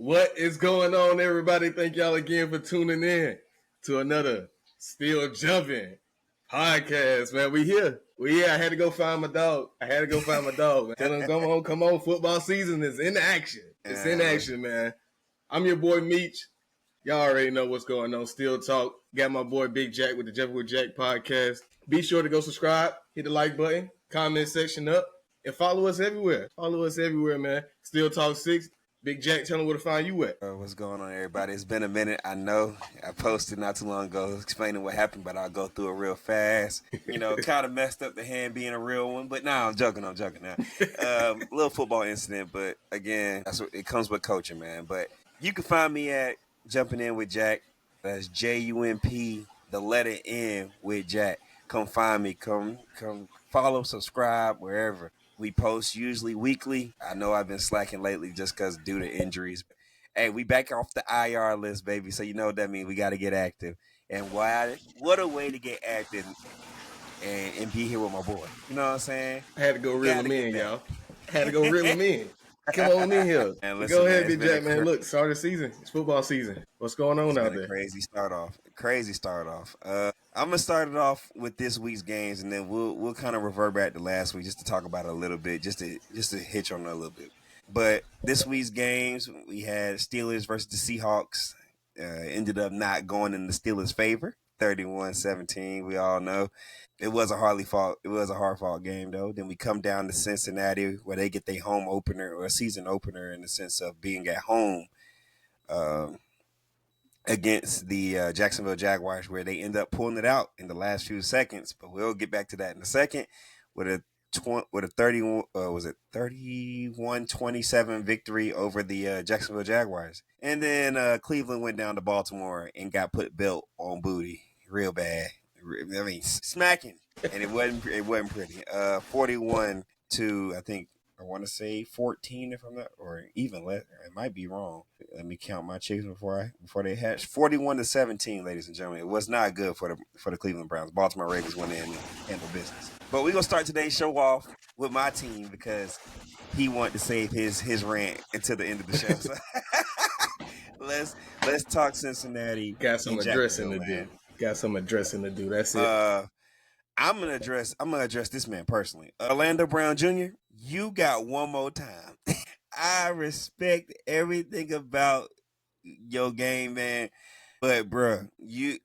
What is going on, everybody? Thank y'all again for tuning in to another Still Jumping podcast, man. We here. I had to go find my dog. Man. Tell him, come on. Football season is in action. It's in action, man. I'm your boy, Meech. Y'all already know what's going on. Still Talk. Got my boy, Big Jack, with the Jumping with Jack podcast. Be sure to go subscribe, hit the like button, comment section up, and follow us everywhere. Man. Still Talk 6. Big Jack, tell them where to find you at. What's going on, everybody? It's been a minute. I know I posted not too long ago explaining what happened, but I'll go through it real fast. You know, kind of messed up the hand being a real one, but nah, I'm joking now. Little football incident, but again, that's what it comes with coaching, man. But you can find me at Jumping In with Jack. That's JUMP, the letter N with Jack. Come find me. Come follow, subscribe, wherever. We post usually weekly. I know I've been slacking lately just because due to injuries. Hey, we back off the IR list, baby. So you know what that means. We got to get active. And what a way to get active and be here with my boy. You know what I'm saying? I had to go reel him in, y'all. Come on in here. Man, listen, go ahead, Big Jack, man. Look, start of the season. It's football season. What's going on out there? Crazy start off. I'm gonna start it off with this week's games, and then we'll kind of revert back to last week just to talk about it a little bit, just to hitch on it a little bit. But this week's games, we had Steelers versus the Seahawks. Ended up not going in the Steelers' favor, 31-17. We all know it was a hard fought game though. Then we come down to Cincinnati, where they get their home opener or a season opener in the sense of being at home. Against the Jacksonville Jaguars, where they end up pulling it out in the last few seconds. But we'll get back to that in a second. With a 31-27 victory over the Jacksonville Jaguars. And then Cleveland went down to Baltimore and got built on booty real bad. I mean, smacking, and it wasn't pretty. 41 to, I think, I want to say 14, if I'm not, or even less. It might be wrong. Let me count my chickens before they hatch. 41-17, ladies and gentlemen. It was not good for the Cleveland Browns. Baltimore Ravens went in and handled business. But we're gonna start today's show off with my team because he wanted to save his rant until the end of the show. So let's talk Cincinnati. Got some addressing to do. That's it. I'm gonna address this man personally. Orlando Brown Jr., you got one more time. I respect everything about your game, man. But bruh,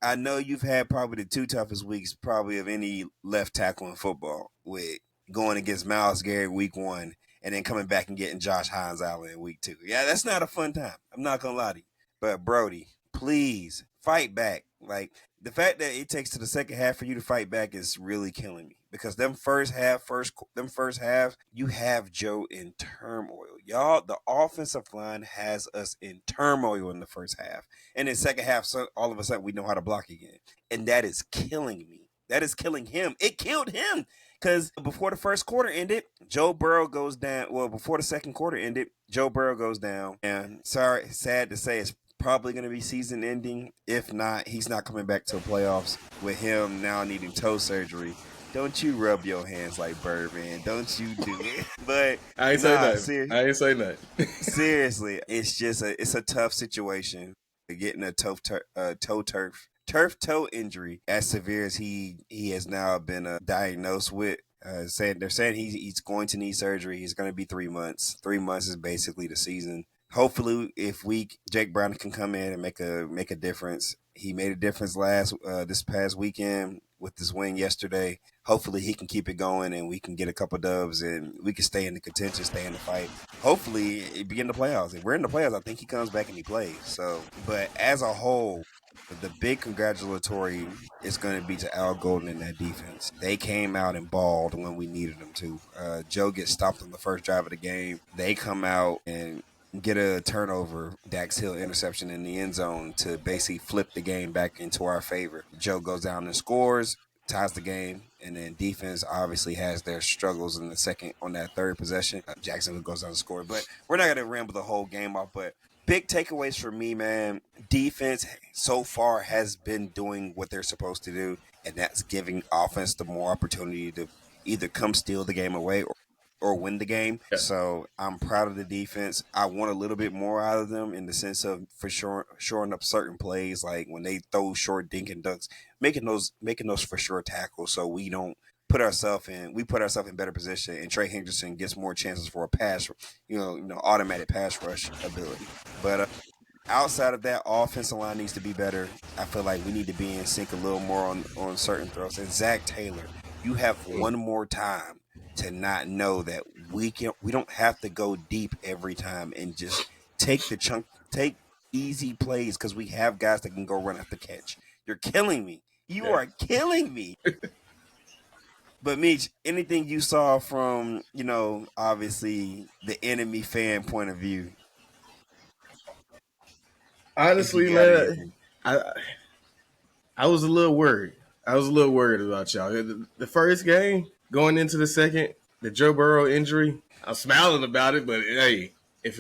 I know you've had probably the two toughest weeks probably of any left tackle in football, with going against Myles Garrett week 1 and then coming back and getting Josh Hines out in week 2. Yeah, that's not a fun time. I'm not gonna lie to you. But Brody, please fight back. Like, the fact that it takes to the second half for you to fight back is really killing me, because them first half, you have Joe in turmoil. Y'all, the offensive line has us in turmoil in the first half. And in second half, so all of a sudden we know how to block again. And that is killing me. That is killing him. It killed him. Because before the first quarter ended, Joe Burrow goes down. Well, before the second quarter ended, Joe Burrow goes down. And sad to say, it's probably going to be season ending. If not, he's not coming back to the playoffs, with him now needing toe surgery. Don't you rub your hands like Birdman. Don't you do it. But I ain't say nothing. Seriously, it's a tough situation. Getting a turf toe injury as severe as he has now been diagnosed with. They're saying he's going to need surgery. He's going to be 3 months. 3 months is basically the season. Hopefully, if Jake Brown can come in and make a difference. He made a difference this past weekend with this win yesterday. Hopefully, he can keep it going and we can get a couple dubs and we can stay in the contention, stay in the fight. Hopefully, be in the playoffs. If we're in the playoffs, I think he comes back and he plays. So, but as a whole, the big congratulatory is going to be to Al Golden and that defense. They came out and balled when we needed them to. Joe gets stopped on the first drive of the game. They come out and get a turnover, Dax Hill interception in the end zone to basically flip the game back into our favor. Joe goes down and scores, ties the game, and then defense obviously has their struggles in the second on that third possession. Jacksonville goes down and scores, but we're not going to ramble the whole game off. But big takeaways for me, man. Defense so far has been doing what they're supposed to do, and that's giving offense the more opportunity to either come steal the game away or win the game. Yeah. So I'm proud of the defense. I want a little bit more out of them in the sense of for sure shoring up certain plays, like when they throw short dink and ducks, making those for sure tackles, so we don't put ourselves in better position, and Trey Henderson gets more chances for a pass, automatic pass rush ability. But outside of that, offensive line needs to be better. I feel like we need to be in sync a little more on certain throws. And Zach Taylor, you have one more time to not know that we don't have to go deep every time and just take easy plays, because we have guys that can go run after catch. You're killing me. You are killing me. But Meech, anything you saw from, obviously the enemy fan point of view? Honestly, man, I was a little worried. I was a little worried about y'all. The first game, going into the second, the Joe Burrow injury, I'm smiling about it, but hey, if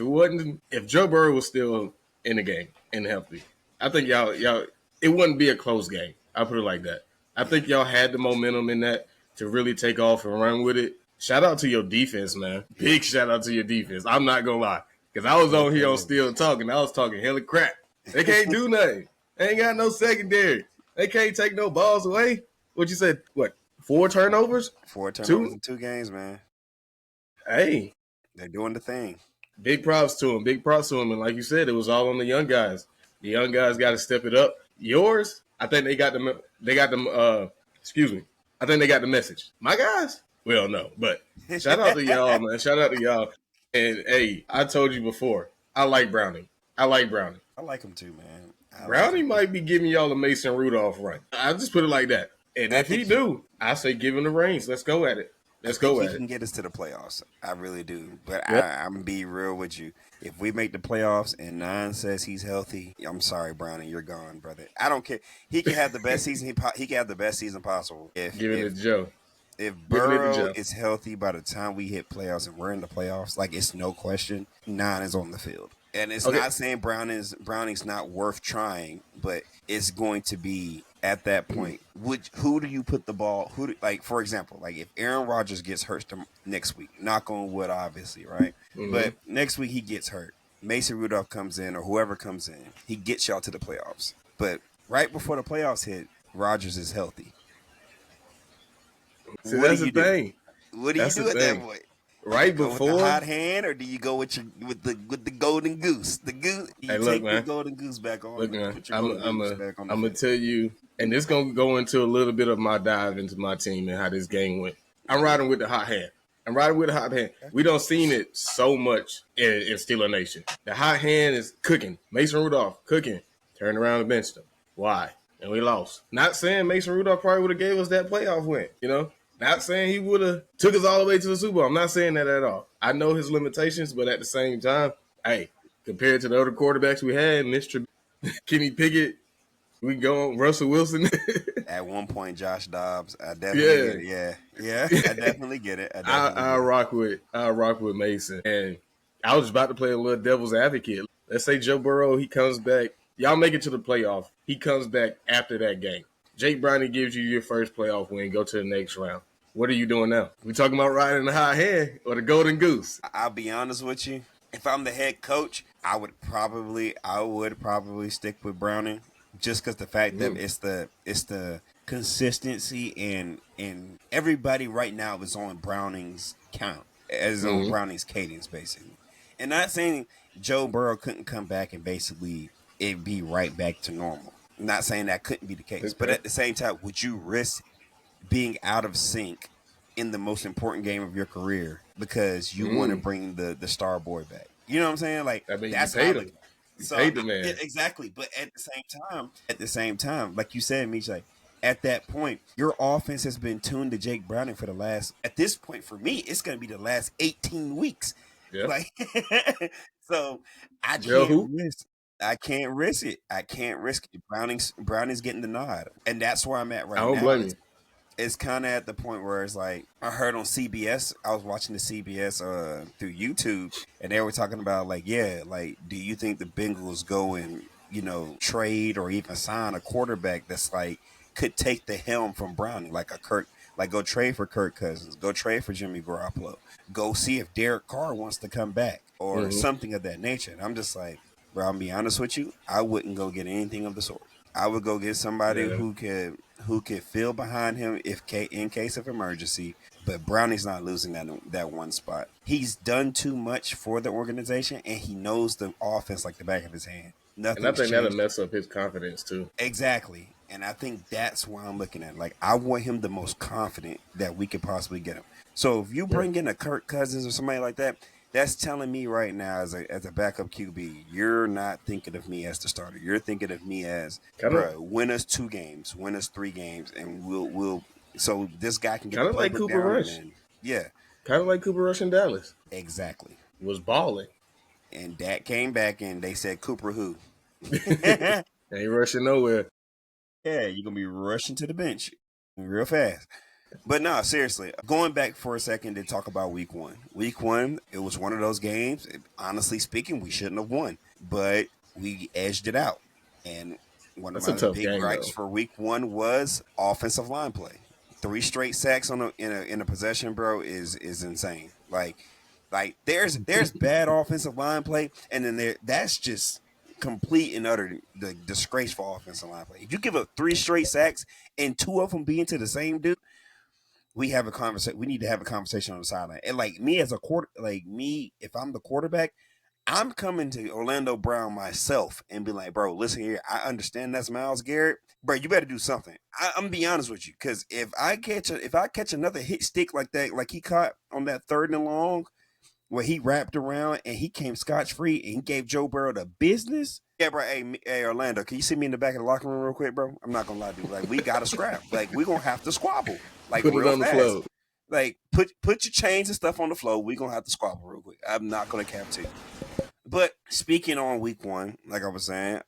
Joe Burrow was still in the game and healthy, I think y'all, it wouldn't be a close game. I'll put it like that. I think y'all had the momentum in that to really take off and run with it. Shout out to your defense, man. Big shout out to your defense. I'm not going to lie. Because I was on here on Still Talking. I was talking hella crap. They can't do nothing. They ain't got no secondary. They can't take no balls away. What you said? What? 4 turnovers? 4 turnovers in 2 games, man. Hey. They're doing the thing. Big props to them. Big props to them. And like you said, it was all on the young guys. The young guys got to step it up. Yours, I think they got them. Excuse me. I think they got the message. My guys? Well, no. But shout out to y'all, man. Shout out to y'all. And, hey, I told you before, I like Browning. I like him too, man. Brownie might be giving y'all a Mason Rudolph run. I'll just put it like that. And if he do, I say give him the reins. Let's go at it. He can get us to the playoffs. I really do. But I'm going to be real with you. If we make the playoffs and 9 says he's healthy, I'm sorry, Brownie, you're gone, brother. I don't care. He can have the best season. He can have the best season possible. Give it to Joe. If Burrow is healthy by the time we hit playoffs and we're in the playoffs, like, it's no question, 9 is on the field. And it's not saying Browning's not worth trying, but it's going to be at that point. Who do you put the ball? For example, like if Aaron Rodgers gets hurt next week, knock on wood, obviously, right? Mm-hmm. But next week he gets hurt. Mason Rudolph comes in, or whoever comes in, he gets y'all to the playoffs. But right before the playoffs hit, Rodgers is healthy. See, that's the thing. What do you do at that point? Right before with the hot hand, or do you go with the golden goose? The goose. Take the golden goose back on. Look, man, I'm gonna tell you, and this gonna go into a little bit of my dive into my team and how this game went. I'm riding with the hot hand. We don't seen it so much in Steeler Nation. The hot hand is cooking. Mason Rudolph cooking. Turned around and benched him. Why? And we lost. Not saying Mason Rudolph probably would have gave us that playoff win. Not saying he would have took us all the way to the Super Bowl. I'm not saying that at all. I know his limitations, but at the same time, hey, compared to the other quarterbacks we had, Mr. Kenny Pickett, we go on Russell Wilson. At one point, Josh Dobbs. I definitely get it. Yeah. I definitely get it. I rock with Mason. And I was about to play a little devil's advocate. Let's say Joe Burrow, he comes back. Y'all make it to the playoff. He comes back after that game. Jake Browning gives you your first playoff win. Go to the next round. What are you doing now? We talking about riding the hot hand or the golden goose? I'll be honest with you. If I'm the head coach, I would probably stick with Browning, just because the fact that it's the consistency and everybody right now is on Browning's count, as on Browning's cadence, basically. And not saying Joe Burrow couldn't come back and basically it'd be right back to normal. I'm not saying that couldn't be the case, but at the same time, would you risk being out of sync in the most important game of your career because you want to bring the star boy back? You know what I'm saying? Like, that's paid him. So, paid the man. Exactly. But at the same time, like you said, Meech, like at that point, your offense has been tuned to Jake Browning for at this point, for me, it's going to be the last 18 weeks. Yeah. Like, so I can't risk it. I can't risk it. Browning's getting the nod. And that's where I'm at right now. I don't blame you. It's kind of at the point where it's like, I heard on CBS, I was watching the CBS through YouTube, and they were talking about like, do you think the Bengals go and, trade or even sign a quarterback that's like, could take the helm from Browning, like Like, go trade for Kirk Cousins. Go trade for Jimmy Garoppolo. Go see if Derek Carr wants to come back or something of that nature. And I'm just like, bro, I'll be honest with you. I wouldn't go get anything of the sort. I would go get somebody who could fill behind him in case of emergency. But Brownie's not losing that one spot. He's done too much for the organization, and he knows the offense like the back of his hand. And I think that'll mess up his confidence too. Exactly. And I think that's why I'm looking at. Like, I want him the most confident that we could possibly get him. So if you bring in a Kirk Cousins or somebody like that, that's telling me right now as a backup QB, you're not thinking of me as the starter. You're thinking of me as, bro, win us 2 games, win us 3 games, and we'll. So this guy can get kind of like Cooper Rush. Kind of like Cooper Rush in Dallas. Exactly. Was balling. And Dak came back and they said, Cooper who? Ain't rushing nowhere. Yeah, you're going to be rushing to the bench real fast. But no, seriously, going back for a second to talk about week 1. Week 1, it was one of those games, honestly speaking, we shouldn't have won. But we edged it out. And one of my big gripes for week 1 was offensive line play. 3 straight sacks in a possession, bro, is insane. Like there's bad offensive line play, and then that's just complete and utter the disgraceful offensive line play. If you give up 3 straight sacks and 2 of them being to the same dude, we have a conversation. We need to have a conversation on the sideline. And like me as a if I'm the quarterback, I'm coming to Orlando Brown myself and be like, bro, listen here. I understand that's Myles Garrett, bro. You better do something. I'm gonna be honest with you, because if I catch another hit stick like that, like he caught on that 3rd and long, where he wrapped around and he came scotch-free and he gave Joe Burrow the business. Yeah, bro. Hey, Orlando, can you see me in the back of the locker room real quick, bro? I'm not going to lie to you. Like, we got to scrap. Like, we're going to have to squabble. Like, put it on fast. The floor. Like, put your chains and stuff on the floor. We're going to have to squabble real quick. I'm not going to cap to you. But speaking on week 1, like I was saying,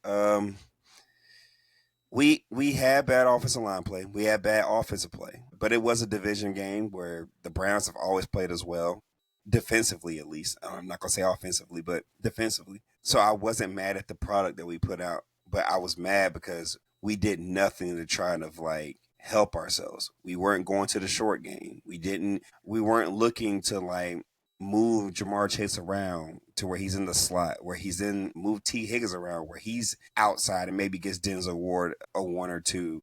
we had bad offensive line play. We had bad offensive play. But it was a division game where the Browns have always played as well. Defensively, at least. I'm not going to say offensively, but defensively. So I wasn't mad at the product that we put out, but I was mad because we did nothing to try to like help ourselves. We weren't going to the short game. We weren't looking to like move Jamar Chase around to where he's in the slot, move T. Higgins around where he's outside and maybe gets Denzel Ward a one or two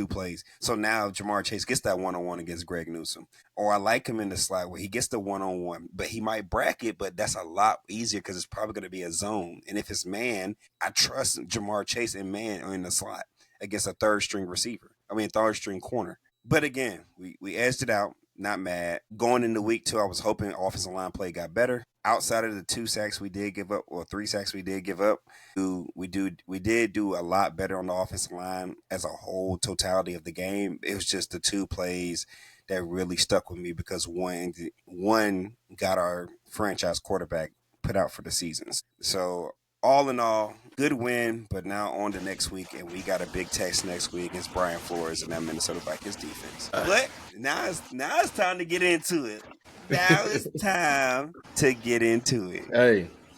plays. So now Jamar Chase gets that one-on-one against Greg Newsome. Or I like him in the slot where he gets the one-on-one, but he might bracket, but that's a lot easier because it's probably going to be a zone. And if it's man, I trust Jamar Chase and man in the slot against a third-string corner. But again, we edged it out. Not mad. Going into week 2, I was hoping offensive line play got better. Outside of the 2 sacks we did give up, or 3 sacks we did give up, we did do a lot better on the offensive line as a whole totality of the game. It was just the 2 plays that really stuck with me because one got our franchise quarterback put out for the seasons. So all in all, good win, but now on to next week, and we got a big test next week against Brian Flores and that Minnesota Vikings defense. But now it's time to get into it. Now it's time to get into it.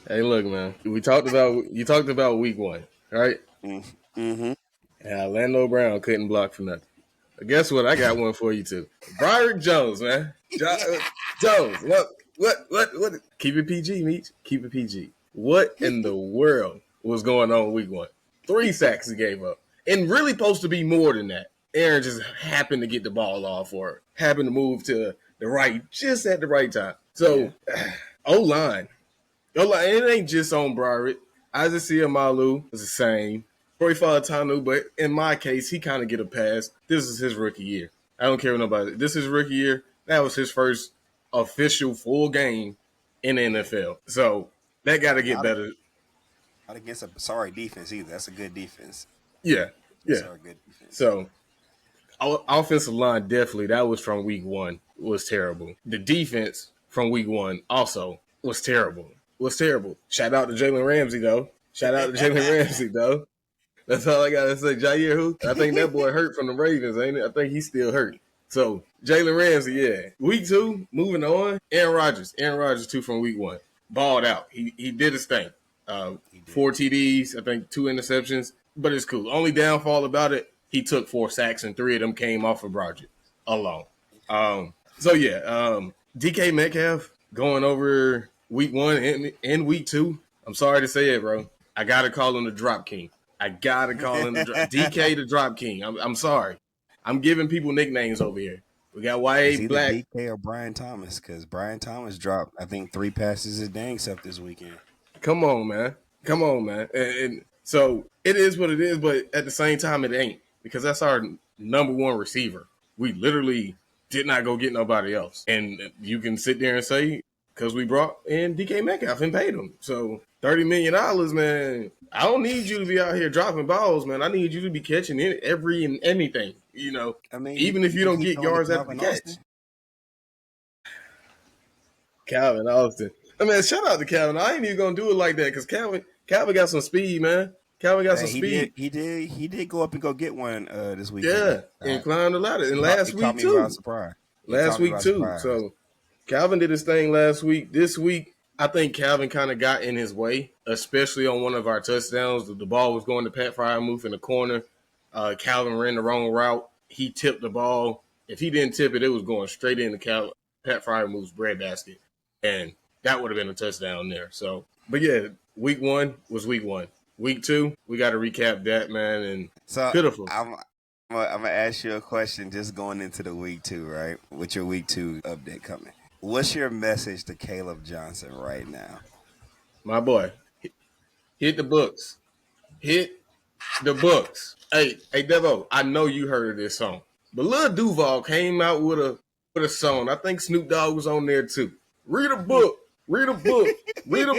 Hey, look, man. You talked about week 1, right? Mm-hmm. And Orlando Brown couldn't block for nothing. But guess what? I got one for you too. Broderick Jones, man. Jones. What? Keep it PG, Meech. Keep it PG. What in the world was going on week 1? 3 sacks he gave up. And really supposed to be more than that. Aaron just happened to get the ball off or happened to move to the right just at the right time. So, O-line, it ain't just on Broderick. Isaiah Malu is the same. Troy Falatanu, but in my case, he kind of get a pass. This is his rookie year. I don't care what nobody. This is his rookie year. That was his first official full game in the NFL. So that got to get better. Not against a sorry defense either. That's a good defense. Yeah. That's a good defense. So our offensive line definitely, that was from week 1, was terrible. The defense from week 1 also was terrible. Shout out to Jalen Ramsey, though. That's all I got to say. Jair who? I think that boy hurt from the Ravens, ain't it? I think he's still hurt. So, Jalen Ramsey, yeah. Week 2, moving on. Aaron Rodgers, too, from week 1. Balled out. He did his thing. 4 TDs, I think 2 interceptions. But it's cool. Only downfall about it, he took 4 sacks and 3 of them came off of Broderick alone. So yeah, DK Metcalf going over week 1 and week 2. I'm sorry to say it, bro. I gotta call him the Drop King. I gotta call him the DK the Drop King. I'm sorry. I'm giving people nicknames over here. We got It's YA either Black. DK or Brian Thomas, because Brian Thomas dropped, I think, 3 passes a day except this weekend. Come on, man. Come on, man. And so it is what it is, but at the same time, it ain't, because that's our number one receiver. We literally did not go get nobody else. And you can sit there and say, because we brought in DK Metcalf and paid him. So $30 million, man. I don't need you to be out here dropping balls, man. I need you to be catching every and anything, I mean, even if you don't get yards after the catch. Calvin Austin. I mean, shout out to Calvin. I ain't even gonna do it like that because Calvin got some speed, man. Calvin got some speed. He did go up and go get one this week. Yeah, and climbed the ladder. And last week too. Last week too. So Calvin did his thing last week. This week, I think Calvin kind of got in his way, especially on one of our touchdowns. The ball was going to Pat Fryermuth in the corner. Calvin ran the wrong route. He tipped the ball. If he didn't tip it, it was going straight into Pat Fryermuth's breadbasket. And that would have been a touchdown there. So, but yeah, week 1 was week 1. Week 2, we got to recap that, man. And so pitiful. I'm gonna ask you a question just going into the week 2, right? With your week 2 update coming. What's your message to Caleb Johnson right now? My boy, hit the books. Hit the books. Hey, Devo, I know you heard of this song. But Lil Duval came out with a song. I think Snoop Dogg was on there too. Read a book. Read a book. Read a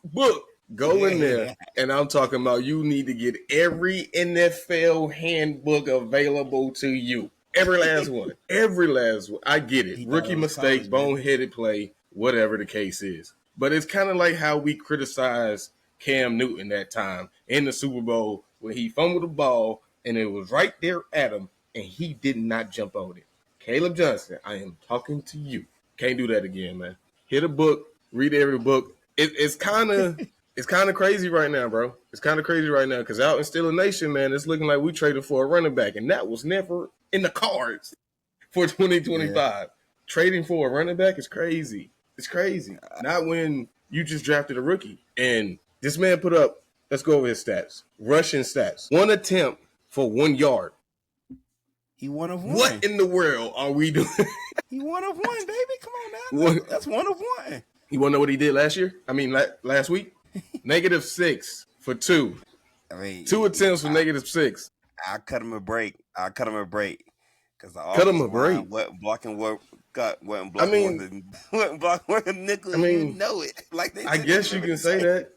book. Go in there. And I'm talking about you need to get every NFL handbook available to you. Every last one. Every last one. I get it. Rookie mistake, boneheaded play, whatever the case is. But it's kind of like how we criticized Cam Newton that time in the Super Bowl when he fumbled the ball and it was right there at him and he did not jump on it. Caleb Johnson, I am talking to you. Can't do that again, man. Hit a book, read every book. It's kind of crazy right now, bro. It's kind of crazy right now because out in Steeler Nation, man, it's looking like we traded for a running back, and that was never in the cards for 2025. Yeah. Trading for a running back is crazy. It's crazy. Not when you just drafted a rookie. And this man put up, let's go over his stats. Rushing stats. 1 attempt for 1 yard. He 1 of 1. What in the world are we doing? He 1 of 1, baby. Come on now. That's 1 of 1. You want to know what he did last year? I mean, last week? -6 for 2. I mean, 2 attempts for -6. I'll cut him a break. Because cut him a break. Wasn't blocking more than nickel. I mean, you know it. Like they I guess you can say that.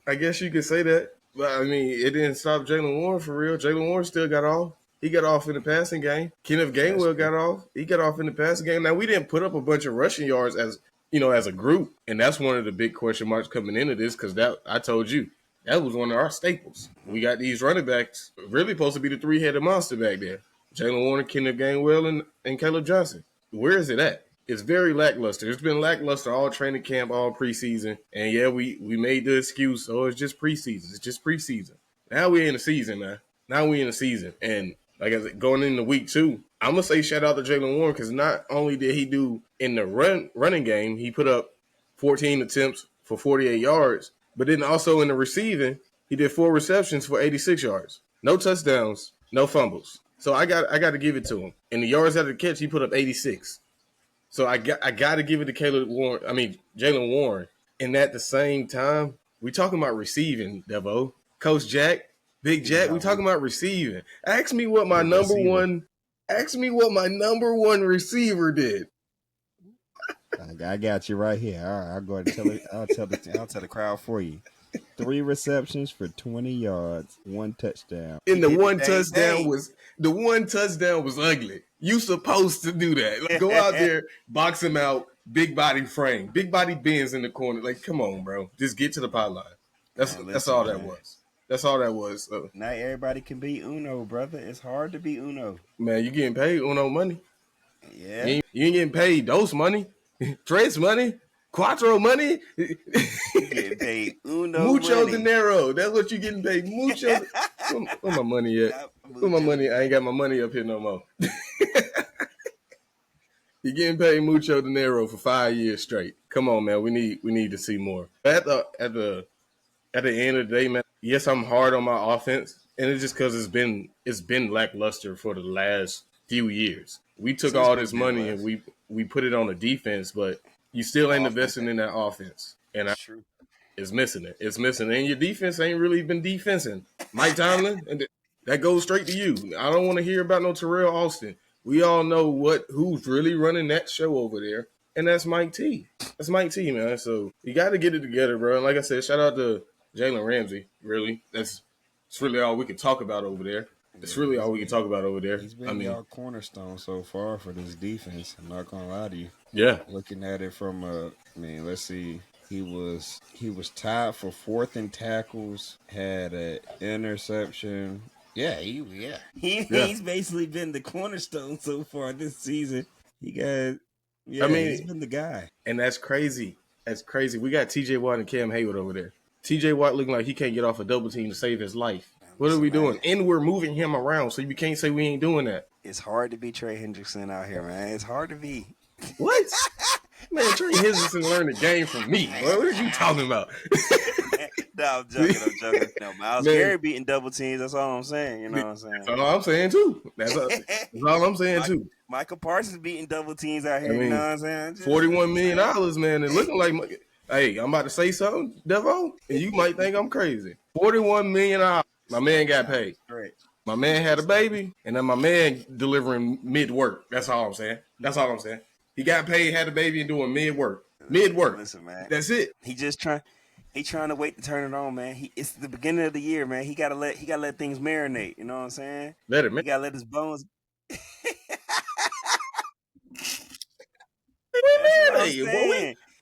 But I mean, it didn't stop Jalen Warren for real. Jalen Warren still got off. He got off in the passing game. Kenneth Gainwell got off. He got off in the passing game. Now, we didn't put up a bunch of rushing yards as a group. And that's one of the big question marks coming into this because that I told you, that was one of our staples. We got these running backs really supposed to be the 3-headed monster back there. Jalen Warren, Kenneth Gainwell, and Caleb Johnson. Where is it at? It's very lackluster. It's been lackluster all training camp, all preseason. And, yeah, we made the excuse, it's just preseason. It's just preseason. Now we're in the season, man. And like I said, going into week 2, I'm going to say shout out to Jalen Warren because not only did he do in the running game, he put up 14 attempts for 48 yards, but then also in the receiving, he did 4 receptions for 86 yards. No touchdowns, no fumbles. So I got to give it to him. In the yards after the catch, he put up 86. So I got to give it to Jalen Warren. And at the same time, we talking about receiving, Devo. Coach Jack, Big Jack, we talking about receiving. Ask me what my number one receiver did. I got you right here. All right, I'll go ahead and tell it. I'll tell the crowd for you. 3 receptions for 20 yards, 1 touchdown. And the one touchdown was ugly. You supposed to do that. Like, go out there, box him out, big body frame, big body bends in the corner. Like, come on, bro. Just get to the pylon. That's all that was. That's all that was. So. Not everybody can be Uno, brother. It's hard to be Uno. Man, you getting paid Uno money. Yeah. You ain't getting paid Dos money, Tres money, Cuatro money. You getting paid Uno Mucho money. dinero. That's what you getting paid. Mucho. Where my money at? Where my money? I ain't got my money up here no more. You're getting paid mucho dinero for 5 years straight. Come on, man. We need to see more. At the end of the day, man, yes, I'm hard on my offense, and it's just because it's been lackluster for the last few years. We took Since all we've this been money left. and we put it on the defense, but you still ain't Offense. investing in that offense, and That's true. it's missing it. It's missing, and your defense ain't really been defensing. Mike Tomlin, and that goes straight to you. I don't want to hear about no Terrell Austin. We all know who's really running that show over there, and that's Mike T. That's Mike T, man. So you got to get it together, bro. And like I said, shout out to Jalen Ramsey. Really, it's really all we can talk about over there. It's really all we can talk about over there. He's been y'all cornerstone so far for this defense. I'm not gonna lie to you. Yeah. Looking at it from let's see. He was tied for fourth in tackles. Had an interception. He's basically been the cornerstone so far this season. He's been the guy. And that's crazy. That's crazy. We got TJ Watt and Cam Hayward over there. TJ Watt looking like he can't get off a double team to save his life. What are we doing? And we're moving him around, so you can't say we ain't doing that. It's hard to be Trey Hendrickson out here, man. It's hard to be. What? Man, Trey Hendrickson learned the game from me. What are you talking about? No, I'm joking. No, Miles Garrett beating double teams. That's all I'm saying. You know what I'm saying? That's all I'm saying, too. That's all I'm saying, too. Michael Parsons beating double teams out here. You know what I'm saying? $41 million, man. And looking like, hey, I'm about to say something, Devo, and you might think I'm crazy. $41 million. My man got paid. Great. My man had a baby, and then my man delivering mid-work. That's all I'm saying. He got paid, had a baby, and doing mid-work. Listen, man. That's it. He trying to wait to turn it on, man. It's the beginning of the year, man. He gotta let things marinate. You know what I'm saying? Let it, man. He gotta let his bones.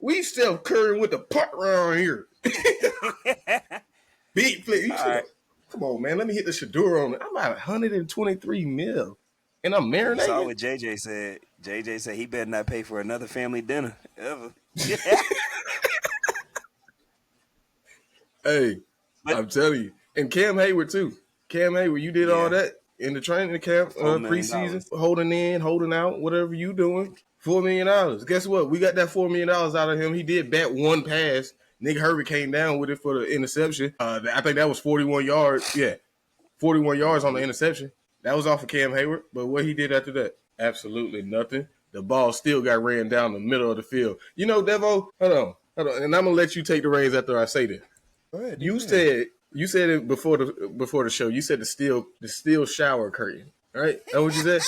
We still currying with the puck around here. Beat flip. Right. Come on, man. Let me hit the Shadura on it. I'm at 123 mil, and I'm marinating. You saw what JJ said. JJ said he better not pay for another family dinner ever. Hey, I'm telling you. And Cam Hayward, too. Cam Hayward, you did all that in the training camp, preseason, holding out, whatever you doing. $4 million. Guess what? We got that $4 million out of him. He did bat one pass. Nick Herbert came down with it for the interception. I think that was 41 yards. Yeah, 41 yards on the interception. That was off of Cam Hayward. But what he did after that? Absolutely nothing. The ball still got ran down the middle of the field. You know, Devo, hold on. And I'm going to let you take the reins after I say this. Go ahead. You said it before the show. You said the steel shower curtain. Right? That's what you said?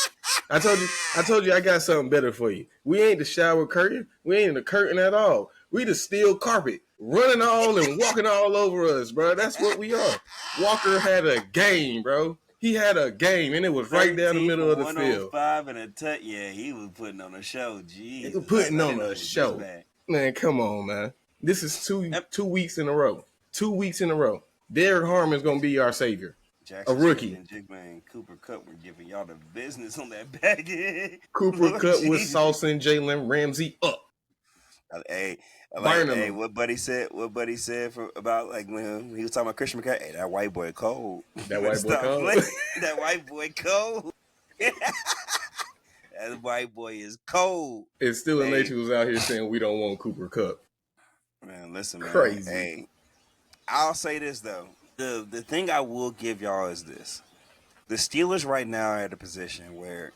I told you I got something better for you. We ain't the shower curtain. We ain't the curtain at all. We the steel carpet. Running all and walking all over us, bro. That's what we are. Walker had a game, bro. He had a game, and it was right down the middle of the field. 105 and a touch. Yeah, he was putting on a show. Jeez. He was putting on a show. Man, come on, man. This is two weeks in a row. 2 weeks in a row. Derek Harmon's going to be our savior. Jackson, a rookie. And Jigman and Cooper Kupp were giving y'all the business on that back end. Cooper Kupp was saucing Jalen Ramsey up. Hey, what Buddy said about like when he was talking about Christian McCaffrey. Hey, that white boy cold. That white boy cold. That white boy cold. That white boy is cold. And still Nature was out here saying we don't want Cooper Kupp. Man, listen, man. Crazy. Hey, I'll say this though. The thing I will give y'all is this. The Steelers right now are at a position where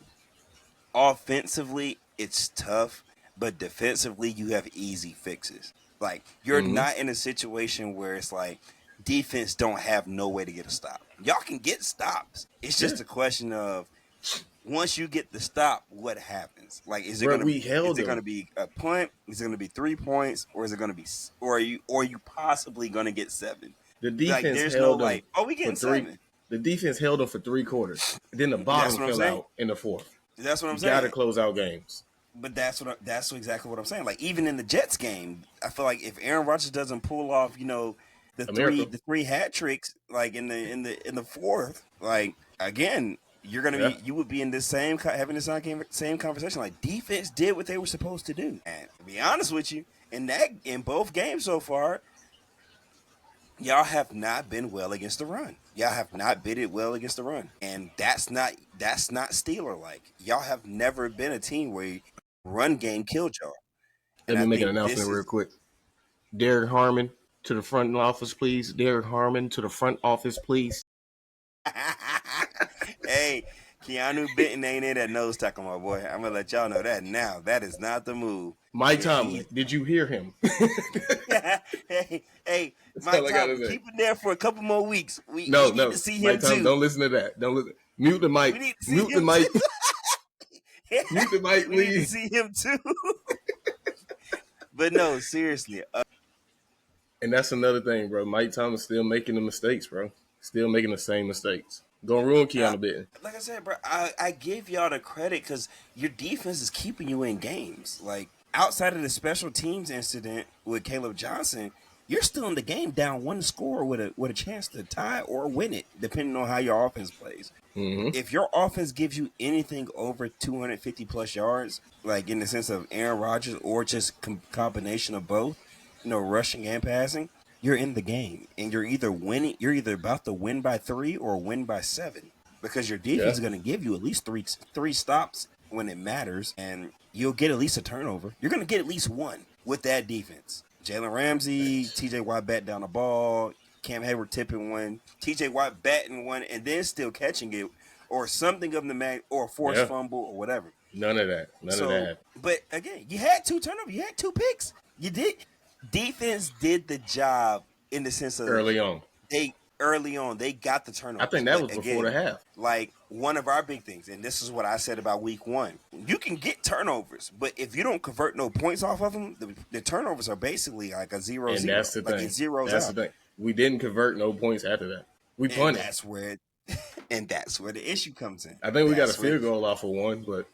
offensively it's tough, but defensively you have easy fixes. Like you're not in a situation where it's like defense don't have no way to get a stop. Y'all can get stops. It's just a question of once you get the stop, what happens? Like is it going to be a punt? Is it going to be 3 points, or is it going to be, or are you possibly going to get 7? The defense held them. We getting 7. The defense held them for 3 quarters. Then the bottom fell out in the fourth. That's what I'm saying. Got to close out games. But that's exactly what I'm saying. Like even in the Jets game, I feel like if Aaron Rodgers doesn't pull off, the three hat tricks, like in the fourth, like again, you're gonna be, you would be in this same conversation. Like defense did what they were supposed to do. And to be honest with you, in both games so far, y'all have not been well against the run. Y'all have not bid it well against the run. And that's not Steeler like. Y'all have never been a team where run game killed y'all. Let And me I make an think this announcement real is quick. Derek Harmon to the front office, please. Derek Harmon to the front office, please. hey, Keanu Benton ain't in that nose tackle, my boy. I'm gonna let y'all know that now. That is not the move. Mike Yeah, Tomlin, did you hear him? hey, That's Mike all I gotta Tomlin, say. keep him there for a couple more weeks. We No, need to see him Mike Tomlin, too. don't listen to that. Don't listen. Mute the mic. We need to see Mute the him mic. too. Mute the mic, We need to please. see him too. But no, seriously. And that's another thing, bro. Mike Tomlin's still making the mistakes, bro. Still making the same mistakes. Gonna ruin Keanu Benton. Like I said, bro, I give y'all the credit because your defense is keeping you in games. Like, outside of the special teams incident with Caleb Johnson, you're still in the game down one score with a chance to tie or win it, depending on how your offense plays. Mm-hmm. If your offense gives you anything over 250 plus yards, like in the sense of Aaron Rodgers or just combination of both, rushing and passing, you're in the game, and you're either winning. You're either about to win by 3 or win by 7 because your defense is going to give you at least three stops when it matters, and you'll get at least a turnover. You're going to get at least one with that defense. Jalen Ramsey, T.J. Watt bat down the ball, Cam Hayward tipping one, T.J. Watt batting one, and then still catching it, or something of the mag, or a forced fumble, or whatever. None of that. None of that. But again, you had 2 turnovers. You had 2 picks. You did. Defense did the job in the sense of Early on, they got the turnover. I think that was before the half. Like, one of our big things, and this is what I said about week 1. You can get turnovers, but if you don't convert no points off of them, the turnovers are basically like a 0-0. And that's the like thing. It zeroes that's out. the thing. We didn't convert no points after that. We punted. That's where the issue comes in. I think we got a field goal off of one, but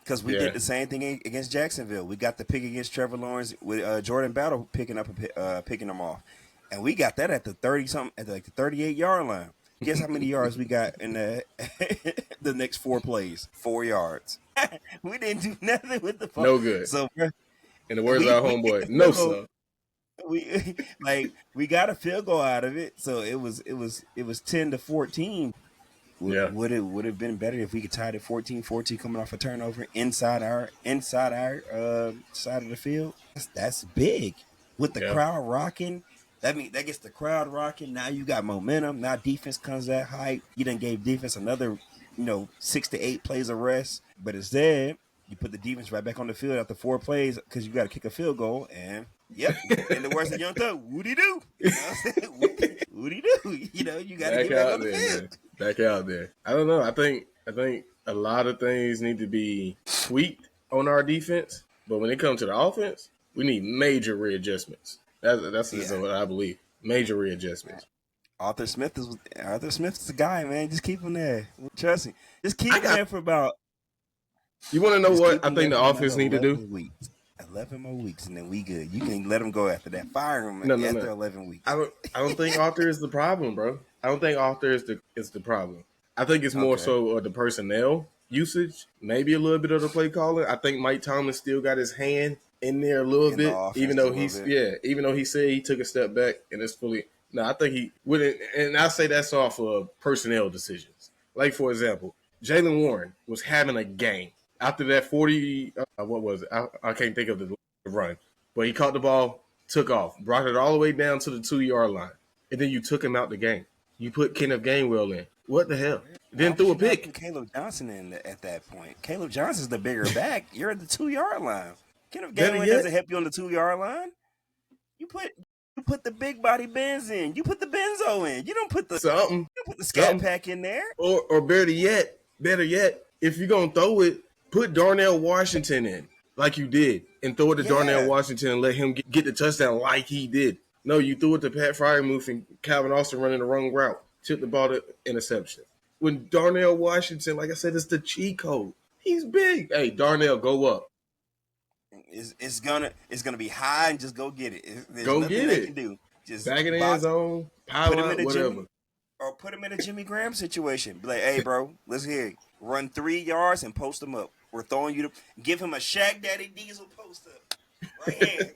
because we did the same thing against Jacksonville. We got the pick against Trevor Lawrence with Jordan Battle picking them off, and we got that at the 30-something, at the 38-yard line. Guess how many yards we got in the next 4 plays? 4 yards. We didn't do nothing with the ball. No good. So, in the words of our homeboy, no sir. We got a field goal out of it, so it was 10-14. Would have been better if we could tie it 14-14 coming off a turnover inside our side of the field. That's big. With the crowd rocking, that gets the crowd rocking. Now you got momentum. Now defense comes that hype. You done gave defense another 6 to 8 plays of rest. But instead, you put the defense right back on the field after 4 plays because you got to kick a field goal. And in the words of Young Thug, whoop-de do. Whoop-de do. You got to get back on the field. Back out there. I don't know. I think a lot of things need to be tweaked on our defense, but when it comes to the offense, we need major readjustments. That's just what I believe. Major readjustments. Arthur Smith is the guy, man. Just keep him there. Trust me. Just keep him there for about. You want to know what I think the offense need to do? 11 more weeks, and then we good. You can let him go after that. Fire him after 11 weeks. I don't think Arthur is the problem, bro. I don't think Arthur is the problem. I think it's more so the personnel usage, maybe a little bit of the play calling. I think Mike Tomlin still got his hand in there a little bit, even though he said he took a step back and it's fully. No, I think he wouldn't, and I say that's off of personnel decisions. Like, for example, Jalen Warren was having a game after that 40. What was it? I can't think of the run, but he caught the ball, took off, brought it all the way down to the 2-yard line, and then you took him out the game. You put Kenneth Gainwell in. What the hell? Then threw a pick. Caleb Johnson in at that point. Caleb Johnson's the bigger back. You're at the 2-yard line. Kenneth Gainwell doesn't help you on the 2-yard line. You put the big body Benz in. You put the Benzo in. You don't put the Scat Pack in there. Or better yet, if you're gonna throw it, put Darnell Washington in like you did, and throw it to Darnell Washington and let him get the touchdown like he did. No, you threw it to Pat Freiermuth and Calvin Austin running the wrong route. Tipped the ball to interception. When Darnell Washington, like I said, it's the cheat code. He's big. Hey, Darnell, go up. It's gonna be high and just go get it. There's go nothing get they it. can do. Just back in the end zone, pile up, whatever. Or put him in a Jimmy Graham situation. Be like, hey, bro, let's hear it. Run 3 yards and post him up. We're throwing you to give him a Shaq Daddy Diesel post up. Right here.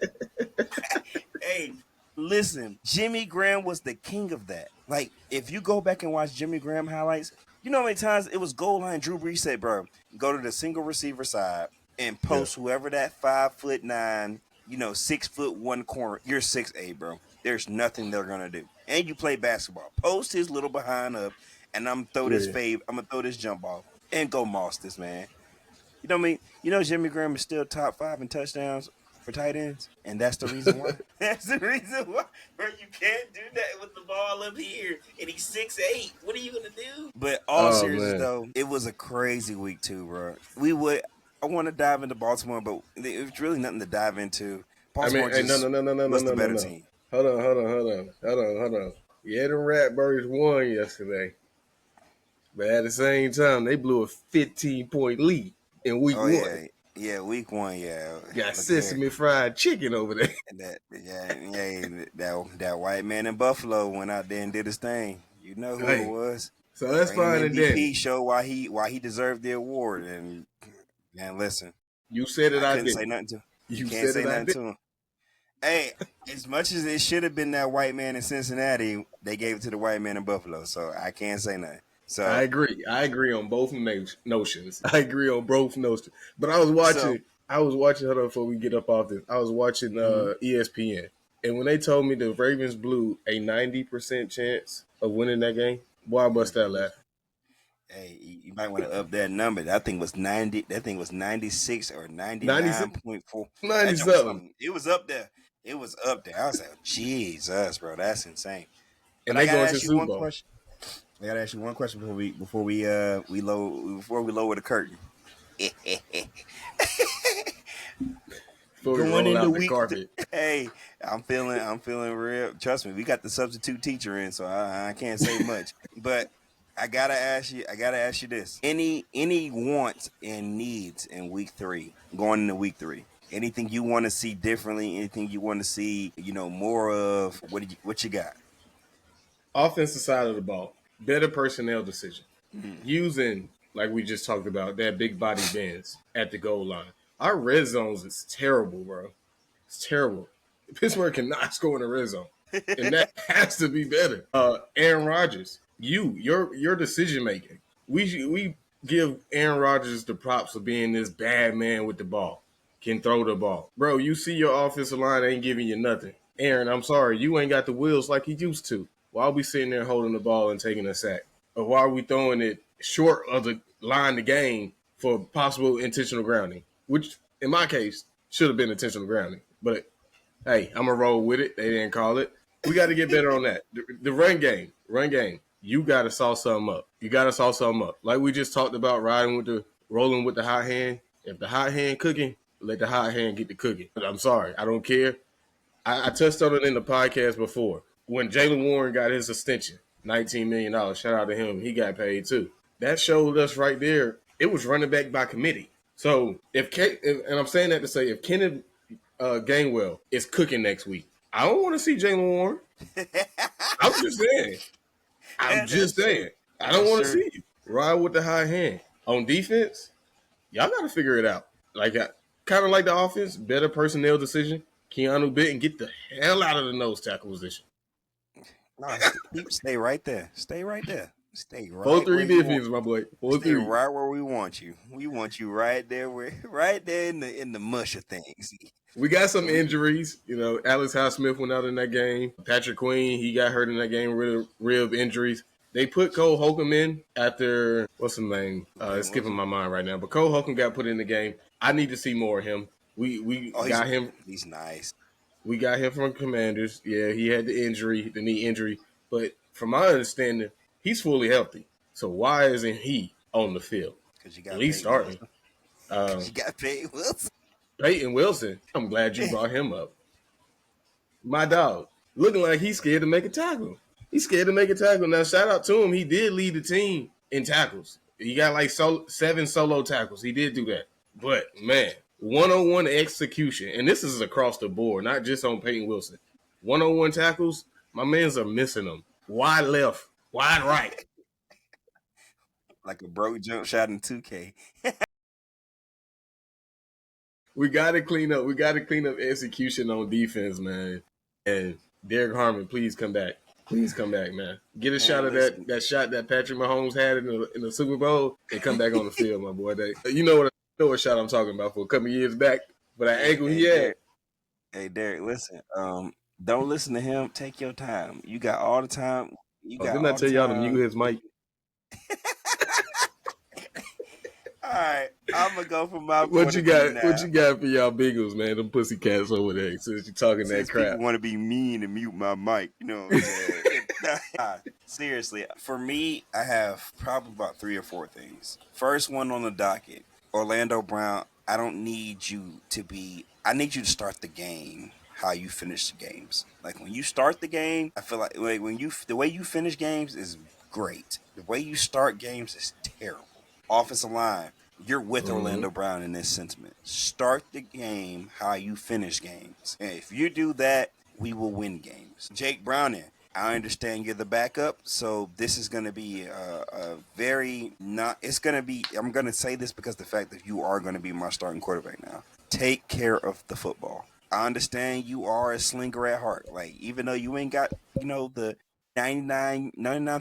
Hey, listen, Jimmy Graham was the king of that. Like, if you go back and watch Jimmy Graham highlights, you know how many times it was goal line Drew Brees said, bro, go to the single receiver side, and post whoever that 5'9", 6'1" corner. You're 6'8", bro. There's nothing they're gonna do. And you play basketball. Post his little behind up, and I'm gonna throw this jump off and go moss this man. You know what I mean? Jimmy Graham is still top 5 in touchdowns for tight ends, and that's the reason why. That's the reason why, bro. You can't do that with the ball up here, and he's 6'8". What are you gonna do? But all seriousness though, it was a crazy week too, bro. I want to dive into Baltimore, but it's really nothing to dive into. Baltimore was the better team. Hold on. Yeah, the Ratbirds won yesterday, but at the same time, they blew a 15-point lead in week 1. Yeah, week 1, yeah. Got sesame fried chicken over there. And that white man in Buffalo went out there and did his thing. You know who it was. So that's fine and dandy. MVP show why he deserved the award. And man, listen, you said it. I couldn't say nothing to him. You can't say nothing to him. Hey, as much as it should have been that white man in Cincinnati, they gave it to the white man in Buffalo. So I can't say nothing. So I agree on both notions. I agree on both notions. But I was watching. Hold on, before we get up off this, I was watching ESPN, and when they told me the Ravens blew a 90% chance of winning that game, boy, I bust that laugh. Hey, you might want to up that number. That thing was 90. That thing was 96 or 99.4. 97. It was up there. I was like, Jesus, bro, that's insane. And they going to Super Bowl. I gotta ask you one question before we lower the curtain. Going into week. Hey, I'm feeling real. Trust me, we got the substitute teacher in, so I can't say much. But I gotta ask you this: any wants and needs in week 3, going into week 3? Anything you want to see differently? Anything you want to see, more of? What you got? Offensive side of the ball. Better personnel decision. Using, like we just talked about, that big body bends at the goal line. Our red zones is terrible, bro. It's terrible. Pittsburgh cannot score in the red zone. And that has to be better. Aaron Rodgers, your decision making. We give Aaron Rodgers the props of being this bad man with the ball. Can throw the ball. Bro, you see your offensive line ain't giving you nothing. Aaron, I'm sorry, you ain't got the wheels like he used to. Why are we sitting there holding the ball and taking a sack? Or why are we throwing it short of the line of game for possible intentional grounding? Which, in my case, should have been intentional grounding. But, hey, I'm going to roll with it. They didn't call it. We got to get better on that. The run game, you got to saw something up. Like we just talked about rolling with the hot hand. If the hot hand cooking, let the hot hand get the cooking. But I'm sorry. I don't care. I touched on it in the podcast before. When Jaylen Warren got his extension, $19 million, shout out to him, he got paid too. That showed us right there, it was running back by committee. So, and I'm saying that to say, if Kenneth Gainwell is cooking next week, I don't want to see Jaylen Warren. I'm just saying. I don't want to see you. Ride with the high hand. On defense, y'all got to figure it out. Kind of like the offense, better personnel decision. Keanu Benton, get the hell out of the nose tackle position. No, stay right there. Stay right 4-3 defense, my boy. 4-3. Stay right where we want you. We want you right there, in the mush of things. We got some injuries. Alex Highsmith went out in that game. Patrick Queen, he got hurt in that game, rib injuries. They put Cole Holcomb in after, what's his name? It's skipping my mind right now. But Cole Holcomb got put in the game. I need to see more of him. We got him. He's nice. We got him from Commanders. Yeah, he had the knee injury. But from my understanding, he's fully healthy. So why isn't he on the field? Because you got at least starting. You got Peyton Wilson. Peyton Wilson. I'm glad you brought him up. My dog, looking like he's scared to make a tackle. Now, shout out to him. He did lead the team in tackles. He got like 7 solo tackles. He did do that. But, man, one-on-one execution, and this is across the board, not just on Peyton Wilson. One-on-one tackles, my mans are missing them. Wide left, wide right. Like a broke jump shot in 2K. We got to clean up. Execution on defense, man. And Derek Harmon, please come back. Man. Get a shot of that shot that Patrick Mahomes had in the Super Bowl and come back on the field, my boy. You know what? know what shot I'm talking about for a couple years back. But that ankle he had. Derek, hey Derek, listen. Don't listen to him. Take your time. You got all the time. You Oh, got didn't I all the tell y'all to mute time. his mic? All right, I'm gonna go for my What point you of view got? now. What you got for y'all Bengals, man? Them pussy cats over there. Since you talking Since that people crap. want to be mean and mute my mic, you know what I'm saying? Seriously, for me, I have probably about 3 or 4 things. First one on the docket, Orlando Brown. I don't need you to be. I need you to start the game how you finish the games. Like when you start the game, I feel like when you the way you finish games is great. The way you start games is terrible. Offensive line. You're with Mm-hmm. Orlando Brown in this sentiment. Start the game how you finish games. And if you do that, we will win games. Jake Browning, I understand you're the backup, so this is going to be a very not. It's going to be. I'm going to say this because the fact that you are going to be my starting quarterback now. Take care of the football. I understand you are a slinger at heart. Like even though you ain't got the 99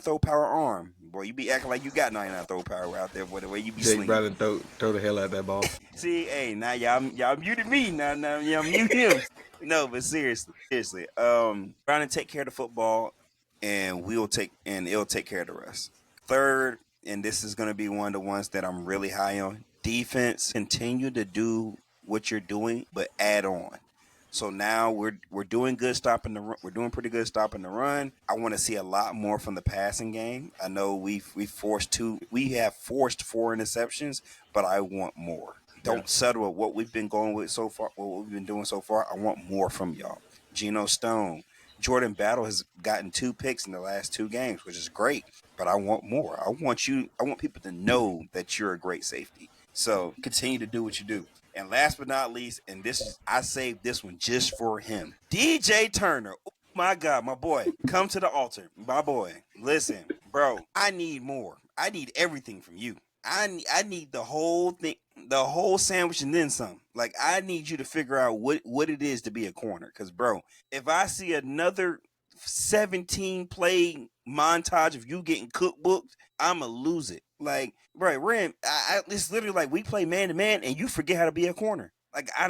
throw power arm, boy, you be acting like you got 99 throw power out there. Boy, the way you be Jake slinging. Browning throw the hell out that ball. See, hey, now y'all muted me. Now y'all mute him. No, but seriously. Browning take care of the football, and it'll take care of the rest. Third, and this is going to be one of the ones that I'm really high on. Defense, continue to do what you're doing, but add on. So now we're doing good stopping the run. We're doing pretty good stopping the run. I want to see a lot more from the passing game. I know we have forced 4 interceptions, but I want more. Don't settle with what we've been going with so far. What we've been doing so far. I want more from y'all. Geno Stone, Jordan Battle has gotten 2 picks in the last 2 games, which is great. But I want more. I want people to know that you're a great safety. So continue to do what you do. And last but not least, I saved this one just for him. DJ Turner. Oh my God, my boy. Come to the altar. My boy. Listen, bro, I need more. I need everything from you. I need the whole thing, the whole sandwich and then some. Like I need you to figure out what it is to be a corner. Cause bro, if I see another 17 play montage of you getting cookbooked, I'ma lose it. Like, right, it's literally like we play man to man and you forget how to be a corner. Like I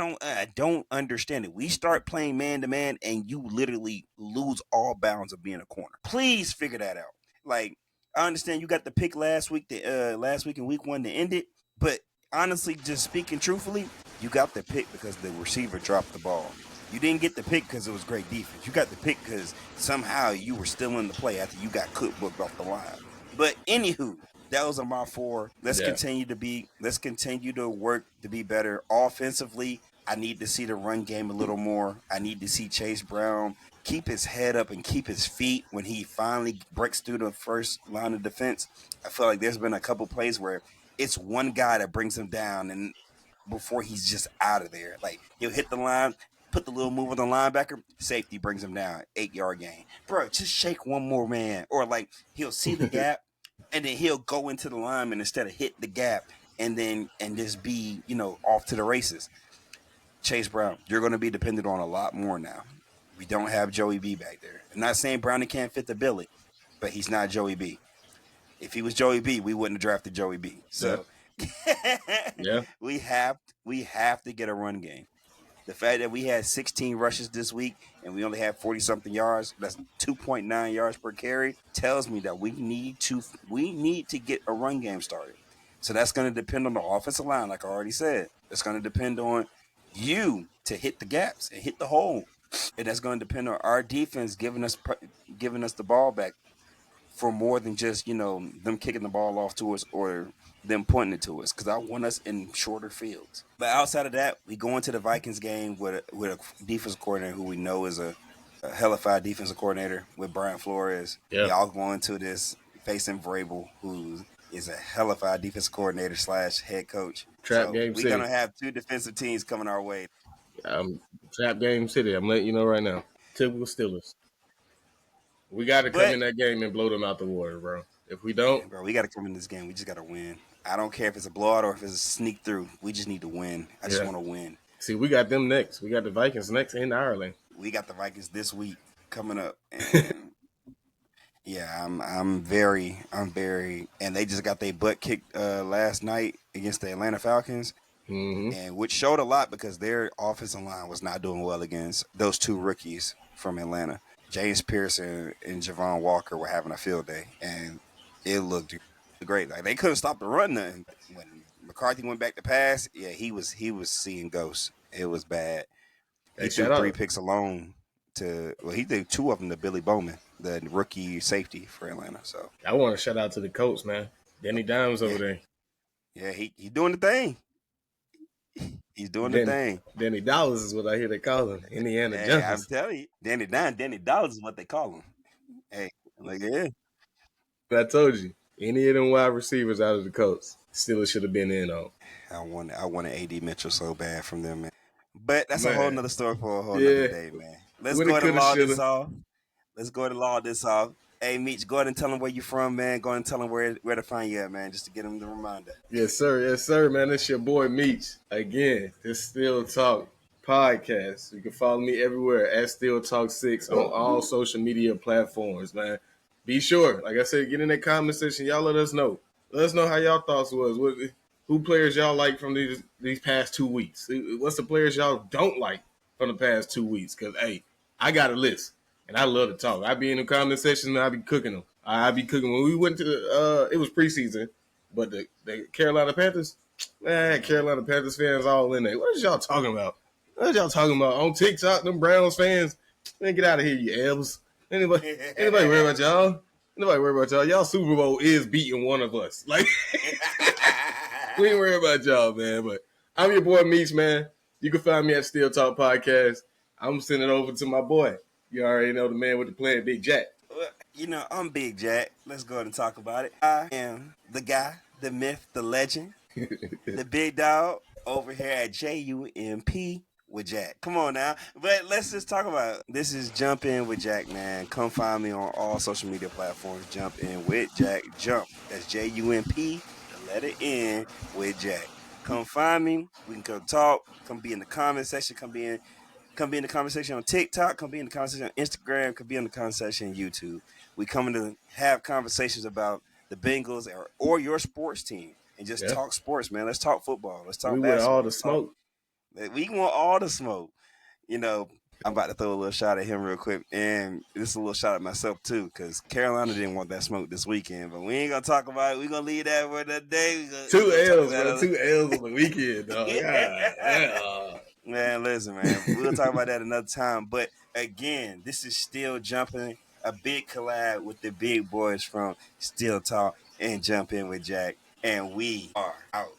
don't understand it. We start playing man to man and you literally lose all bounds of being a corner. Please figure that out. Like I understand you got the pick last week in week 1 to end it, but honestly, just speaking truthfully, you got the pick because the receiver dropped the ball. You didn't get the pick because it was great defense. You got the pick because somehow you were still in the play after you got cookbooked off the line. But anywho, those are my 4. Let's continue to work to be better offensively. I need to see the run game a little more. I need to see Chase Brown keep his head up and keep his feet when he finally breaks through the first line of defense. I feel like there's been a couple plays where it's one guy that brings him down and before he's just out of there. Like he'll hit the line, put the little move on the linebacker, safety brings him down, 8-yard gain. Bro, just shake one more man. Or like he'll see the gap and then he'll go into the lineman instead of hit the gap and just be, off to the races. Chase Brown, you're going to be dependent on a lot more now. We don't have Joey B back there. I'm not saying Brownie can't fit the billet, but he's not Joey B. If he was Joey B, we wouldn't have drafted Joey B. So we have to get a run game. The fact that we had 16 rushes this week and we only had 40-something yards, that's 2.9 yards per carry, tells me that we need to get a run game started. So that's going to depend on the offensive line, like I already said. It's going to depend on you to hit the gaps and hit the hole. And that's going to depend on our defense giving us the ball back for more than just, them kicking the ball off to us or them pointing it to us, because I want us in shorter fields. But outside of that, we go into the Vikings game with a defensive coordinator who we know is a hellified defensive coordinator with Brian Flores. Yeah. Y'all go into this facing Vrabel, who is a hellified defensive coordinator / head coach. Trap game we're city. going to have 2 defensive teams coming our way. Trap game city. I'm letting you know right now. Typical Steelers. We got to come in that game and blow them out the water, bro. If we don't, bro, we got to come in this game. We just got to win. I don't care if it's a blowout or if it's a sneak through. We just need to win. I just want to win. See, we got them next. We got the Vikings next in Ireland. We got the Vikings this week coming up. And yeah, I'm very, and they just got their butt kicked last night against the Atlanta Falcons. and which showed a lot because their offensive line was not doing well against those two rookies from Atlanta. James Pierce and Javon Walker were having a field day, and it looked great. Like they couldn't stop the run. Nothing. When McCarthy went back to pass, yeah, he was seeing ghosts. It was bad. He Hey, threw shout 3 out. picks alone he threw 2 of them to Billy Bowman, the rookie safety for Atlanta. So I want to shout out to the coach, man. Danny Dimes over yeah, there. yeah, he doing the thing. He's doing the thing. Danny Dollars is what I hear they call him. Indiana Hey, I'm Jumpers. telling you, Danny Dollars is what they call him. Hey, like yeah, I told you. Any of them wide receivers out of the coach, Steelers should have been in on. I want an AD Mitchell so bad from them, man. But that's a whole Man. nother story for a whole nother Yeah. day, man. Let's Woulda, go ahead and coulda, log shoulda. this off. Let's go ahead and log this off. Hey, Meech, go ahead and tell them where you from, man. Go ahead and tell them where to find you at, man, just to get them the reminder. Yes, sir. Yes, sir, man. It's your boy Meech. Again, this Still Talk podcast. You can follow me everywhere at Still Talk 6 on all social media platforms, man. Be sure, like I said, get in that comment section. Y'all let us know. Let us know how y'all thoughts was. Who players y'all like from these past 2 weeks? What's the players y'all don't like from the past 2 weeks? Because, hey, I got a list, and I love to talk. I be in the comment section, and I be cooking them. I be cooking. When we went to it was preseason, but the Carolina Panthers, man, Carolina Panthers fans all in there. What is y'all talking about? What is y'all talking about? On TikTok, them Browns fans, man, get out of here, you elves. Anybody worry about y'all? Nobody worry about y'all. Y'all Super Bowl is beating one of us. Like, we ain't worry about y'all, man. But I'm your boy Meech, man. You can find me at Still Talk Podcast. I'm sending it over to my boy. You already know the man with the plan, Big Jack. Well, you know, I'm Big Jack. Let's go ahead and talk about it. I am the guy, the myth, the legend, the big dog over here at JUMP with Jack. Come on now. But let's just talk about it. This is Jump In with Jack, man. Come find me on all social media platforms. Jump In with Jack. Jump. That's JUMP, the letter N with Jack. Come find me. We can come talk. Come be in the comment section. Come be in the conversation on TikTok. Come be in the conversation on Instagram. Come be in the conversation on YouTube. We coming to have conversations about the Bengals or your sports team and just talk sports, man. Let's talk football. Let's talk We with all basketball. the smoke. We want all the smoke. You know, I'm about to throw a little shot at him real quick. And this is a little shot at myself, too, because Carolina didn't want that smoke this weekend. But we ain't going to talk about it. We're going to leave that for the day. 2 L's, man. 2 L's on the weekend, dog. Yeah. Man, listen, man. We'll talk about that another time. But again, this is Still Jumping, a big collab with the big boys from Still Talk and Jump In with Jack. And we are out.